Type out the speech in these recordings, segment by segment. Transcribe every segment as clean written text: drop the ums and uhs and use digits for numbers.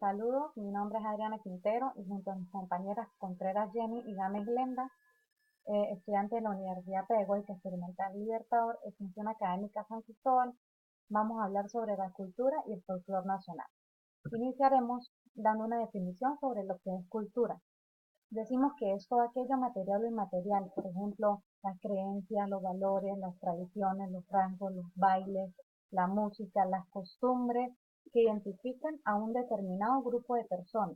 Saludos, mi nombre es Adriana Quintero y junto a mis compañeras Contreras Jenny y Gámez Glenda, estudiante de la Universidad Pedagógica Experimental Libertador, extensión académica San Cristóbal, vamos a hablar sobre la cultura y el folclore nacional. Iniciaremos dando una definición sobre lo que es cultura. Decimos que es todo aquello material o inmaterial, por ejemplo, las creencias, los valores, las tradiciones, los rasgos, los bailes, la música, las costumbres que identifican a un determinado grupo de personas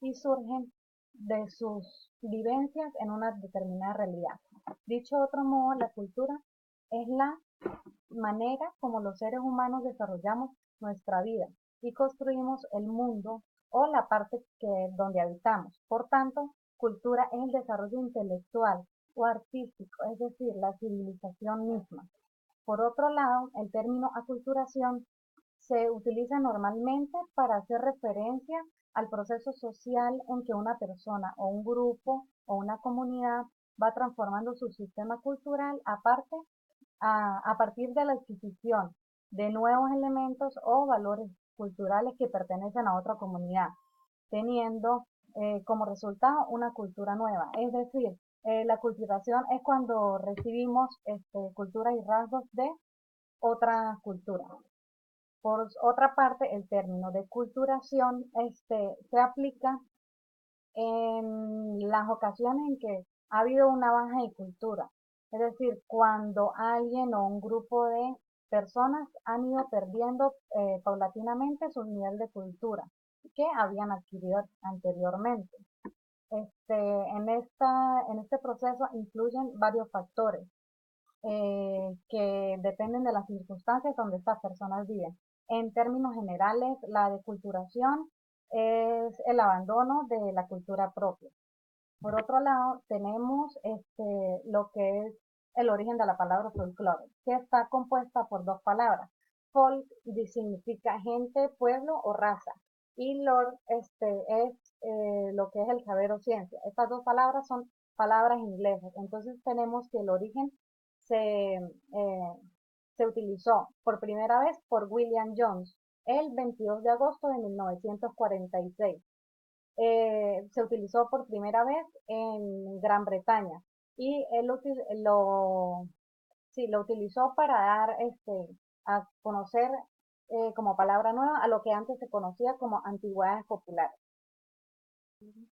y surgen de sus vivencias en una determinada realidad. Dicho de otro modo, la cultura es la manera como los seres humanos desarrollamos nuestra vida y construimos el mundo o la parte donde habitamos. Por tanto, cultura es el desarrollo intelectual o artístico, es decir, la civilización misma. Por otro lado, el término aculturación se utiliza normalmente para hacer referencia al proceso social en que una persona o un grupo o una comunidad va transformando su sistema cultural a partir de la adquisición de nuevos elementos o valores culturales que pertenecen a otra comunidad, teniendo como resultado una cultura nueva. Es decir, la culturación es cuando recibimos culturas y rasgos de otra cultura. Por otra parte, el término de culturación se aplica en las ocasiones en que ha habido una baja de cultura, es decir, cuando alguien o un grupo de personas han ido perdiendo paulatinamente su nivel de cultura que habían adquirido anteriormente. En este proceso influyen varios factores que dependen de las circunstancias donde estas personas viven. En términos generales, la deculturación es el abandono de la cultura propia. Por otro lado, tenemos lo que es el origen de la palabra folclore, que está compuesta por dos palabras. Folk significa gente, pueblo o raza, y lore es lo que es el saber o ciencia. Estas dos palabras son palabras inglesas, entonces tenemos que el origen se utilizó por primera vez por William Jones el 22 de agosto de 1946. Se utilizó por primera vez en Gran Bretaña y él sí, lo utilizó para dar a conocer como palabra nueva a lo que antes se conocía como antigüedades populares.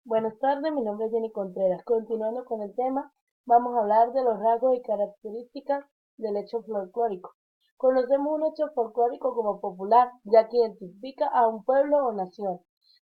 Buenas tardes, mi nombre es Jenny Contreras. Continuando con el tema, vamos a hablar de los rasgos y características del hecho folclórico. Conocemos un hecho folclórico como popular, ya que identifica a un pueblo o nación.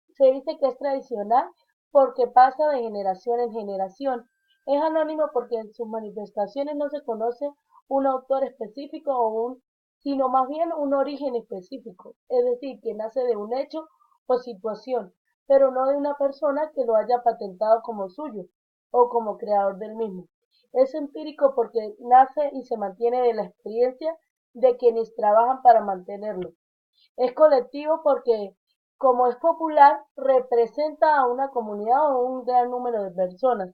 Se dice que es tradicional porque pasa de generación en generación. Es anónimo porque en sus manifestaciones no se conoce un autor específico sino más bien un origen específico, es decir, que nace de un hecho o situación, pero no de una persona que lo haya patentado como suyo o como creador del mismo. Es empírico porque nace y se mantiene de la experiencia de quienes trabajan para mantenerlo. Es colectivo porque, como es popular, representa a una comunidad o un gran número de personas.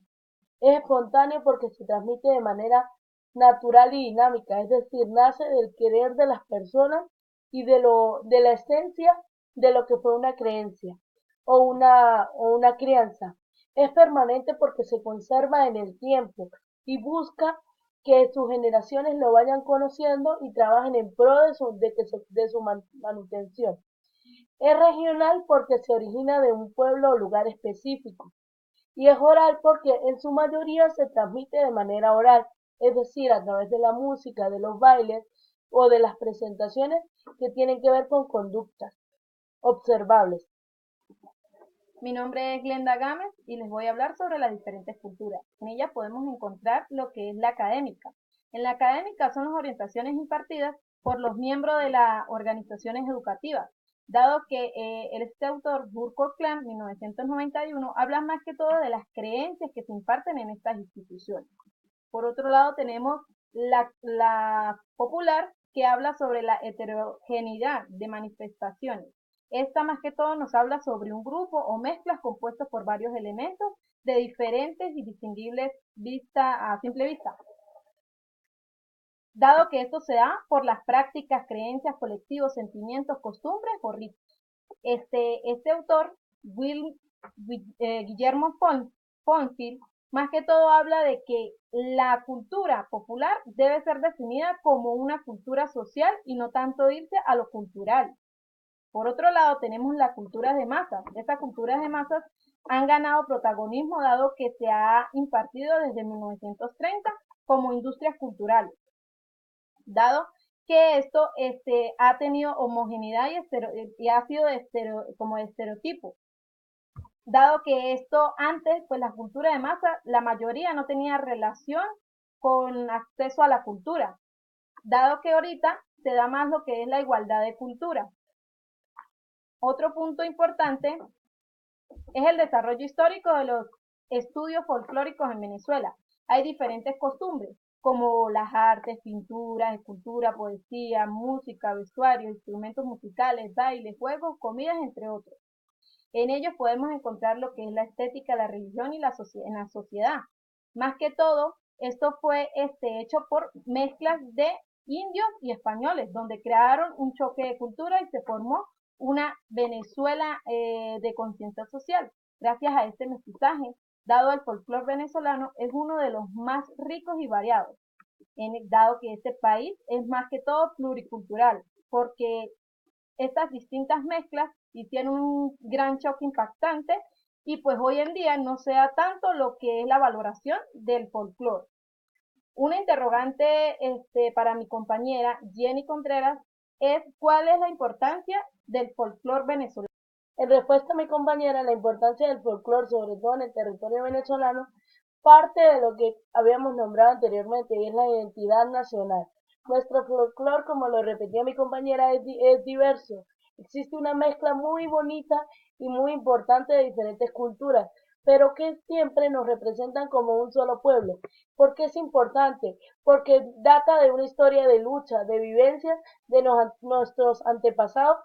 Es espontáneo porque se transmite de manera natural y dinámica, es decir, nace del querer de las personas y de la esencia de lo que fue una creencia o una crianza. Es permanente porque se conserva en el tiempo y busca que sus generaciones lo vayan conociendo y trabajen en pro de su manutención. Es regional porque se origina de un pueblo o lugar específico. Y es oral porque en su mayoría se transmite de manera oral, es decir, a través de la música, de los bailes o de las presentaciones que tienen que ver con conductas observables. Mi nombre es Glenda Gámez y les voy a hablar sobre las diferentes culturas. En ella podemos encontrar lo que es la académica. En la académica son las orientaciones impartidas por los miembros de las organizaciones educativas, dado que este autor, Burkhardt Klein, 1991, habla más que todo de las creencias que se imparten en estas instituciones. Por otro lado tenemos la popular, que habla sobre la heterogeneidad de manifestaciones. Esta más que todo nos habla sobre un grupo o mezclas compuestos por varios elementos de diferentes y distinguibles a simple vista, dado que esto se da por las prácticas, creencias, colectivos, sentimientos, costumbres o ritos. este autor, Guillermo Fonfil, más que todo habla de que la cultura popular debe ser definida como una cultura social y no tanto irse a lo cultural. Por otro lado, tenemos la cultura de masas. Estas culturas de masas han ganado protagonismo dado que se ha impartido desde 1930 como industrias culturales, dado que esto ha tenido homogeneidad y ha sido como estereotipo, dado que esto antes, pues la cultura de masa, la mayoría no tenía relación con acceso a la cultura, dado que ahorita se da más lo que es la igualdad de cultura. Otro punto importante es el desarrollo histórico de los estudios folclóricos en Venezuela. Hay diferentes costumbres, como las artes, pinturas, escultura, poesía, música, vestuario, instrumentos musicales, bailes, juegos, comidas, entre otros. En ellos podemos encontrar lo que es la estética, la religión y en la sociedad. Más que todo, esto fue hecho por mezclas de indios y españoles, donde crearon un choque de cultura y se formó una Venezuela de conciencia social. Gracias a este mestizaje, dado el folclore venezolano, es uno de los más ricos y variados, dado que este país es más que todo pluricultural, porque estas distintas mezclas hicieron un gran choque impactante y pues hoy en día no se da tanto lo que es la valoración del folclore. Una interrogante para mi compañera Jenny Contreras es ¿cuál es la importancia del folclore venezolano? En respuesta a mi compañera, la importancia del folclore, sobre todo en el territorio venezolano, parte de lo que habíamos nombrado anteriormente, y es la identidad nacional. Nuestro folclore, como lo repetía mi compañera, es diverso. Existe una mezcla muy bonita y muy importante de diferentes culturas, pero que siempre nos representan como un solo pueblo. ¿Por qué es importante? Porque data de una historia de lucha, de vivencia de nuestros antepasados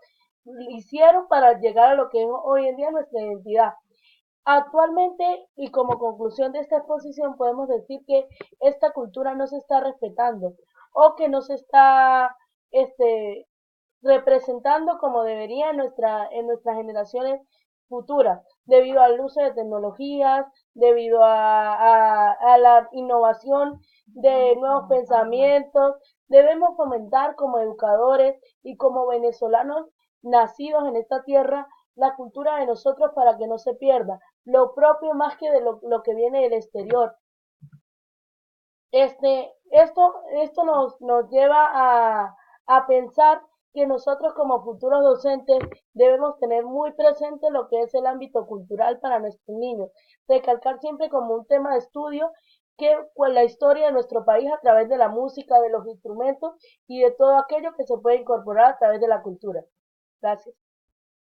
hicieron para llegar a lo que es hoy en día nuestra identidad. Actualmente, y como conclusión de esta exposición, podemos decir que esta cultura no se está respetando o que no se está representando como debería en nuestras generaciones futuras, debido al uso de tecnologías, debido a la innovación de nuevos pensamientos. Debemos fomentar como educadores y como venezolanos nacidos en esta tierra la cultura de nosotros para que no se pierda, lo propio más que de lo que viene del exterior. Esto nos lleva a pensar que nosotros como futuros docentes debemos tener muy presente lo que es el ámbito cultural para nuestros niños, recalcar siempre como un tema de estudio que pues, la historia de nuestro país a través de la música, de los instrumentos y de todo aquello que se puede incorporar a través de la cultura. Gracias.